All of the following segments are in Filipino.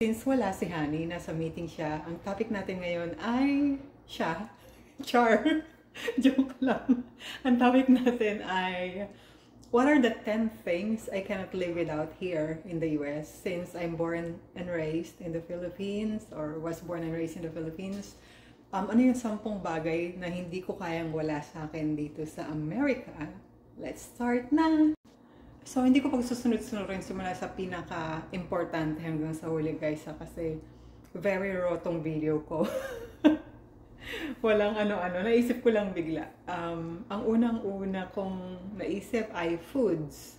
Since wala si Honey, nasa meeting siya, ang topic natin ngayon ay siya. Char. Joke lang. Ang topic natin ay what are the 10 things I cannot live without here in the US since I'm born and raised in the Philippines or was born and raised in the Philippines. Ano yung 10 bagay na hindi ko kayang wala sa akin dito sa Amerika? Let's start na! So, hindi ko pagsusunod-sunod rin simula sa pinaka-importante hanggang sa huli guys kasi very raw tong video ko. Walang ano-ano, naisip ko lang bigla. Ang unang-una kong naisip ay foods,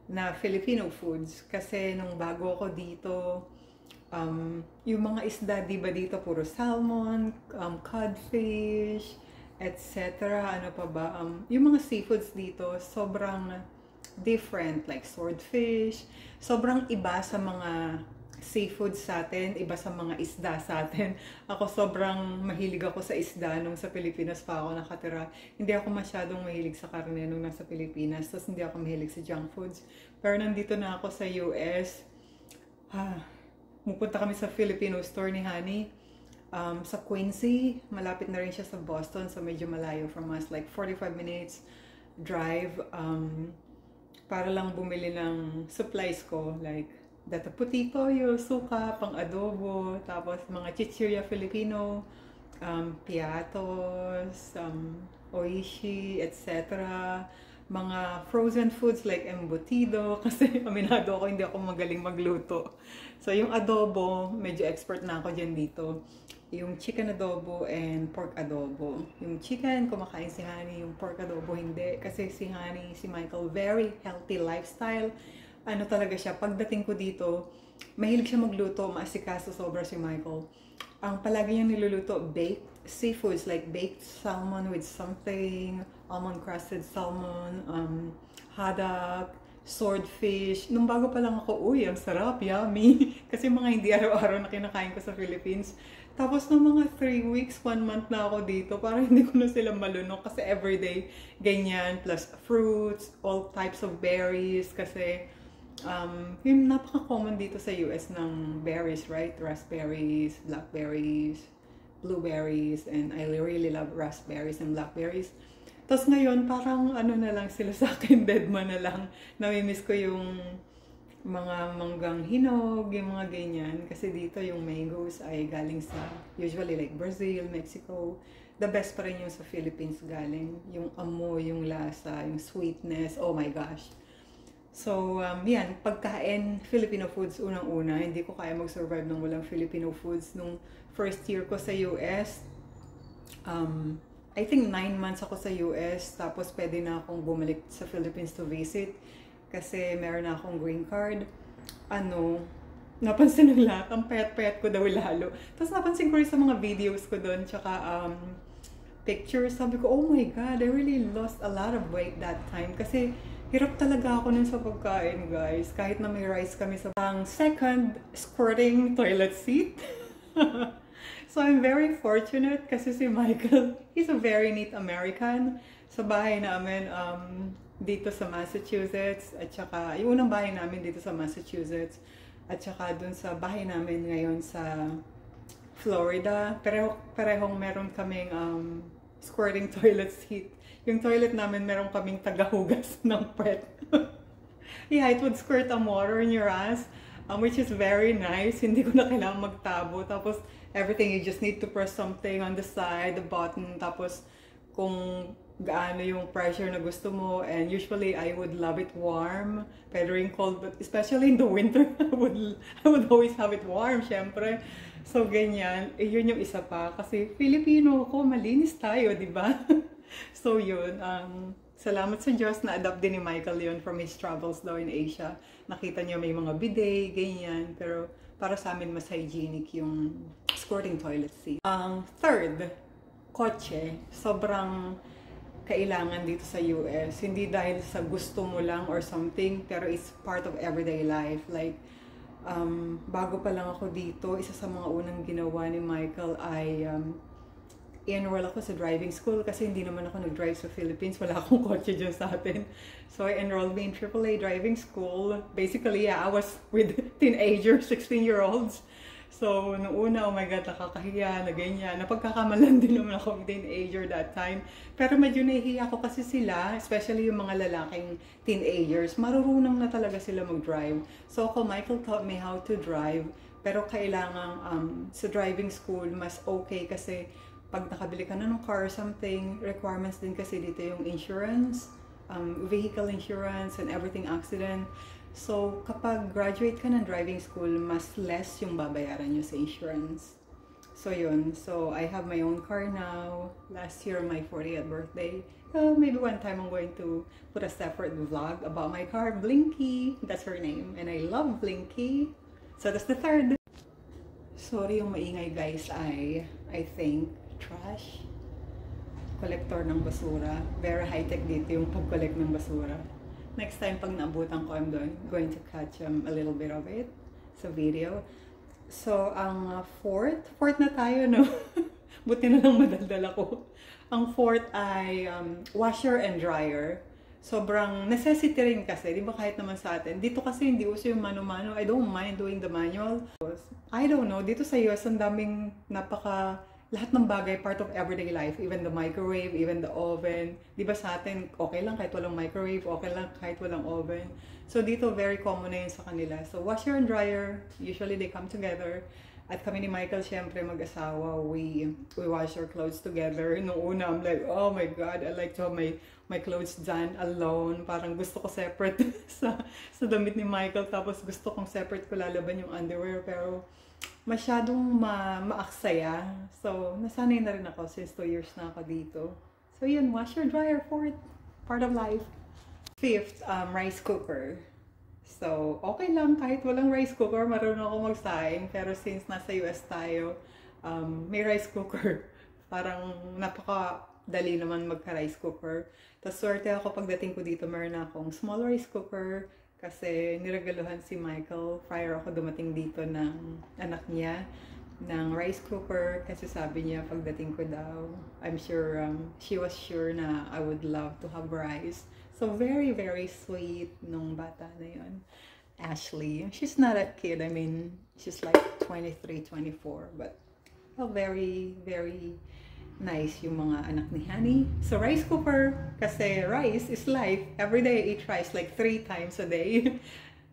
na Filipino foods. Kasi nung bago ako dito, yung mga isda, diba dito, puro salmon, codfish, etc. Ano pa ba? Yung mga seafoods dito, sobrang different, like swordfish. Sobrang iba sa mga seafood sa atin, iba sa mga isda sa atin. Ako sobrang mahilig ako sa isda nung sa Pilipinas pa ako nakatira. Hindi ako masyadong mahilig sa karne nung nasa Pilipinas. Tapos hindi ako mahilig sa junk foods. Pero nandito na ako sa US. Pupunta kami sa Filipino store ni Honey. Sa Quincy. Malapit na rin siya sa Boston. So medyo malayo from us. Like 45 minutes drive. Para lang bumili ng supplies ko, like data puti toyo, suka, pang adobo, tapos mga chichirya Filipino, piatos, oishi, etc. Mga frozen foods like embutido, kasi aminado ako, hindi ako magaling magluto. So yung adobo, medyo expert na ako dyan dito. Yung chicken adobo and pork adobo. Yung chicken, kumakain si Honey. Yung pork adobo, hindi. Kasi si Honey, si Michael, very healthy lifestyle. Ano talaga siya, pagdating ko dito, mahilig siya magluto, maasikaso sobra si Michael. Ang palagi niya niluluto, baked seafoods, like baked salmon with something, almond crusted salmon, haddock, swordfish. Nung bago pa lang ako, uy, ang sarap, yummy. Kasi mga hindi araw-araw na kinakain ko sa Philippines. Tapos nung mga 3 weeks, 1 month na ako dito, parang hindi ko na sila malunok kasi everyday ganyan, plus fruits, all types of berries kasi yung napaka-common dito sa US ng berries, right? Raspberries, blackberries, blueberries, and I really love raspberries and blackberries. Tapos ngayon, parang ano na lang sila sa akin, deadman na lang. Namimiss ko yung mga manggang hinog, yung mga ganyan. Kasi dito yung mangoes ay galing sa, usually like Brazil, Mexico. The best pa rin yung sa Philippines galing. Yung amoy, yung lasa, yung sweetness, oh my gosh. So, yan, pagkain, Filipino foods, unang-una. Hindi ko kaya mag-survive ng walang Filipino foods. Nung first year ko sa US, I think 9 months ako sa US, tapos pwede na akong bumalik sa Philippines to visit. Kasi meron na akong green card. Napansin ng lahat, ang payat-payat ko daw lalo. Tapos napansin ko rin sa mga videos ko doon, tsaka pictures, sabi ko, oh my God, I really lost a lot of weight that time. Kasi hirap talaga ako nun sa pagkain, guys. Kahit na may rice kami sa second, squirting toilet seat. So I'm very fortunate kasi si Michael, he's a very neat American. Sa bahay namin, dito sa Massachusetts, at saka yung unang bahay namin dito sa Massachusetts, at saka dun sa bahay namin ngayon sa Florida, parehong meron kaming squirting toilet seat. Yung toilet namin meron kaming tagahugas ng pet. Yeah, it would squirt water in your ass, which is very nice. Hindi ko na kailangan magtabo. Tapos everything, you just need to press something on the side, the button, tapos kung gaano yung pressure na gusto mo, and usually I would love it warm, pero rin cold, but especially in the winter, I would always have it warm, syempre. So ganyan, yun yung isa pa, kasi Filipino ako, malinis tayo, di ba? So yun, salamat sa Diyos na adapt din ni Michael yun from his travels daw in Asia. Nakita niyo may mga bidet, ganyan, pero para sa amin mas hygienic yung squirting toilet seat. Third, kotse, sobrang kailangan dito sa US. Hindi dahil sa gusto mo lang or something, pero it's part of everyday life. Like, bago pa lang ako dito, isa sa mga unang ginawa ni Michael ay i-enroll ako sa driving school kasi hindi naman ako nag-drive sa Philippines. Wala akong kotse dyan sa atin. So, I enrolled me in AAA driving school. Basically, yeah, I was with teenagers, 16-year-olds. So, noong una, oh my God, nakakahiya na ganyan. Napagkakamalan din naman ako with teenager that time. Pero medyo nahihiya ako kasi sila, especially yung mga lalaking teenagers, marurunong na talaga sila mag-drive. So, ako, Michael taught me how to drive. Pero kailangan sa driving school, mas okay kasi pag nakabili ka na ng car or something, requirements din kasi dito yung insurance, vehicle insurance and everything accident. So, kapag graduate ka ng driving school, mas less yung babayaran nyo sa insurance. So, yun. So, I have my own car now. Last year, my 40th birthday. Maybe one time I'm going to put a separate vlog about my car, Blinky. That's her name. And I love Blinky. So, that's the third. Sorry yung maingay guys I think, trash. Collector ng basura. Very high-tech dito yung pag-collect ng basura. Next time, pag naabutan ko, I'm going to catch a little bit of it sa video. So, ang fourth na tayo, no? Buti na lang madaldal ako. Ang fourth ay washer and dryer. Sobrang necessity rin kasi, di ba kahit naman sa atin. Dito kasi hindi uso yung mano-mano. I don't mind doing the manual. I don't know, dito sa US, ang daming lahat ng bagay, part of everyday life, even the microwave, even the oven. Di ba sa atin, okay lang kahit walang microwave, okay lang kahit walang oven. So dito, very common na yun sa kanila. So washer and dryer, usually they come together. At kami ni Michael, syempre mag-asawa, we wash our clothes together. Noong una, I'm like, oh my God, I like to have my clothes done alone. Parang gusto ko separate sa damit ni Michael, tapos gusto kong separate ko lalaban yung underwear, pero masyadong maaksaya. So, nasanay na rin ako since 2 years na ako dito. So, yun, washer, dryer, fourth, part of life. Fifth, rice cooker. So, okay lang, kahit walang rice cooker, marunong ako magsaing. Pero since nasa US tayo, may rice cooker. Parang napakadali naman magka-rice cooker. Tapos, swerte ako pagdating ko dito, meron akong small rice cooker. Kasi niregaluhan si Michael prior ako dumating dito ng anak niya ng rice cooker. Kasi sabi niya pagdating ko daw, I'm sure, she was sure na I would love to have rice. So very, very sweet nung bata na yun. Ashley. She's not a kid. I mean, she's like 23, 24. But very, very nice yung mga anak ni Honey. So, rice cooker, kasi rice is life. Every day I eat rice like 3 times a day.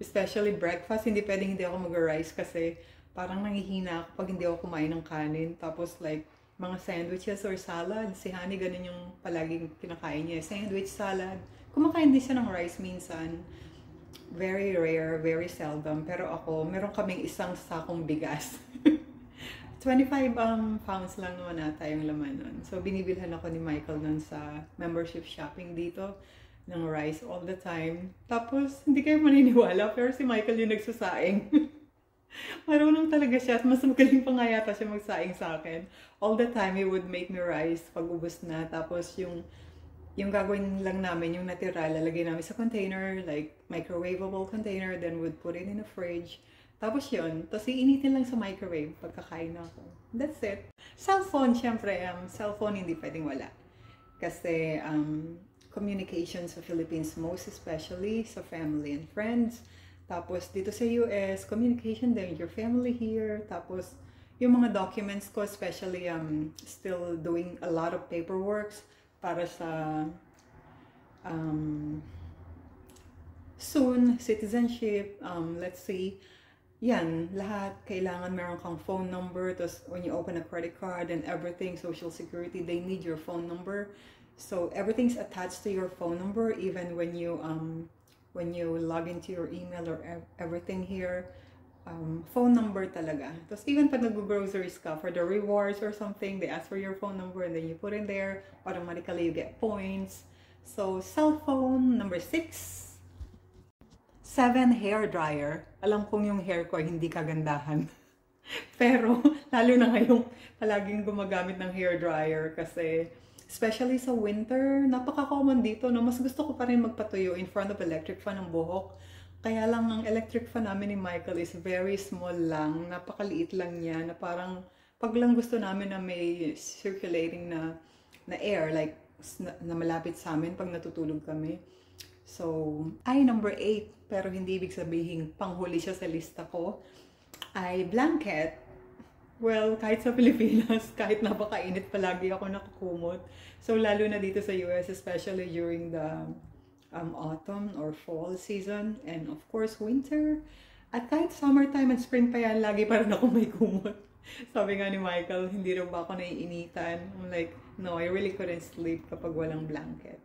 Especially breakfast. Hindi ako mag-rice kasi parang nangihina ako pag hindi ako kumain ng kanin. Tapos like, mga sandwiches or salad. Si Honey, ganun yung palaging kinakain niya. Sandwich, salad. Kumakain din siya ng rice minsan. Very rare, very seldom. Pero ako, meron kaming isang sakong bigas. 25 pounds lang naman ata yung laman nun. So, binibilhan ako ni Michael nun sa membership shopping dito ng rice all the time. Tapos, hindi kayo maniniwala, pero si Michael yung nagsasaing. Marunong talaga siya at mas magaling pa nga yata siya magsaing sa akin. All the time, he would make me rice pag ubos na. Tapos, yung gagawin lang namin, yung natira, lalagay namin sa container, like microwavable container, then would put it in the fridge. Tapos yun, tapos iinitin lang sa microwave pagkakain na ako. That's it. Cellphone, syempre, cellphone hindi pwedeng wala. Kasi communication sa Philippines, most especially sa family and friends. Tapos dito sa US, communication din with your family here. Tapos yung mga documents ko, especially still doing a lot of paperwork para sa soon citizenship, let's see. Yan, lahat kailangan meron kang phone number. Tapos when you open a credit card and everything, social security, they need your phone number. So everything's attached to your phone number, even when you log into your email or everything here. Phone number talaga. Tapos even pag nag-groceries ka for the rewards or something, they ask for your phone number and then you put in there. Automatically you get points. So cell phone, number 6. 7, hair dryer. Alam kong yung hair ko ay hindi kagandahan. Pero, lalo na ngayong palaging gumagamit ng hair dryer kasi, especially sa winter, napaka-common dito, no? Mas gusto ko pa rin magpatuyo in front of electric fan ng buhok. Kaya lang, ang electric fan namin ni Michael is very small lang. Napakaliit lang niya, na parang Pag lang gusto namin na may circulating na air, like na malapit sa amin pag natutulog kami. So, ay number 8, pero hindi ibig sabihin panghuli siya sa lista ko, ay blanket. Well, kahit sa Pilipinas, kahit napakainit palagi ako nakakumot. So, lalo na dito sa US, especially during the autumn or fall season, and of course, winter. At kahit summertime and spring pa yan, lagi pa rin ako may kumot. Sabi nga ni Michael, hindi rin ba ako naiinitan? I'm like, no, I really couldn't sleep kapag walang blanket.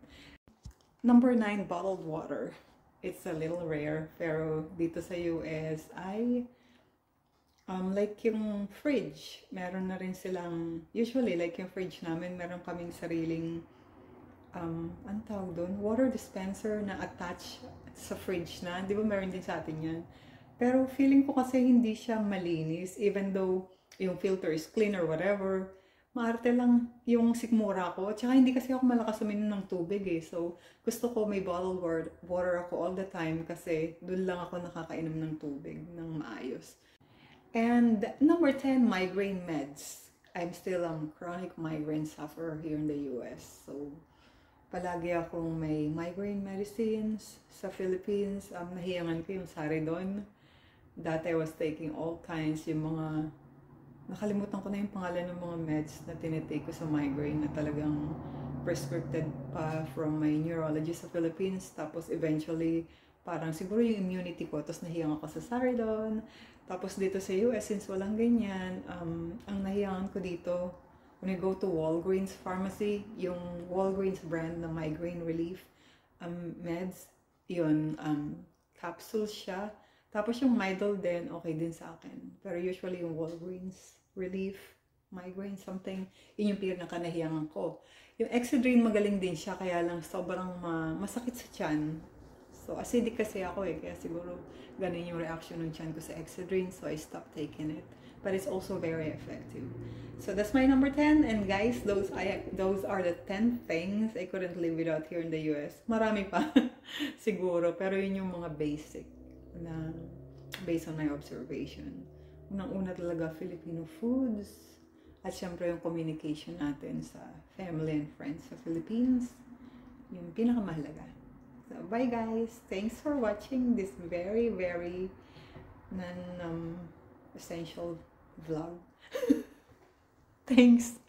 Number 9, bottled water. It's a little rare, pero dito sa US ay like yung fridge, meron na rin silang, usually like yung fridge namin, meron kaming sariling ang tawag doon, water dispenser na attached sa fridge na. Di ba meron din sa atin yan? Pero feeling ko kasi hindi siya malinis, even though yung filter is clean or whatever. Maarte lang yung sikmura ko. At saka hindi kasi ako malakas uminom ng tubig eh. So, gusto ko may bottled water ako all the time kasi doon lang ako nakakainom ng tubig ng maayos. And number 10, migraine meds. I'm still a chronic migraine sufferer here in the US. So, palagi akong may migraine medicines sa Philippines. Nahiyangan ko yung Saridon. Dati I was taking all kinds, yung mga, nakalimutan ko na yung pangalan ng mga meds na tinitake ko sa migraine na talagang prescribed pa from my neurologist sa Philippines. Tapos eventually, parang siguro yung immunity ko, tapos nahiyang ako sa Saridon. Tapos dito sa US, since walang ganyan, ang nahiyangan ko dito, when I go to Walgreens pharmacy, yung Walgreens brand na migraine relief meds, yun, capsules siya. Tapos yung Midol din, okay din sa akin. Pero usually yung Walgreens relief, migraine, something, yun yung pinakanahiyangan ko. Yung Excedrin magaling din siya, kaya lang sobrang masakit sa tiyan. So acidic kasi ako eh, kaya siguro ganun yung reaction ng tiyan ko sa Excedrin, so I stopped taking it. But it's also very effective. So that's my number 10. And guys, those are the 10 things I couldn't live without here in the US. Marami pa siguro, pero yun yung mga basic na based on my observation. Unang-una talaga Filipino foods, at syempre yung communication natin sa family and friends sa Philippines, yung pinakamahalaga. So bye guys, thanks for watching this very essential vlog. Thanks.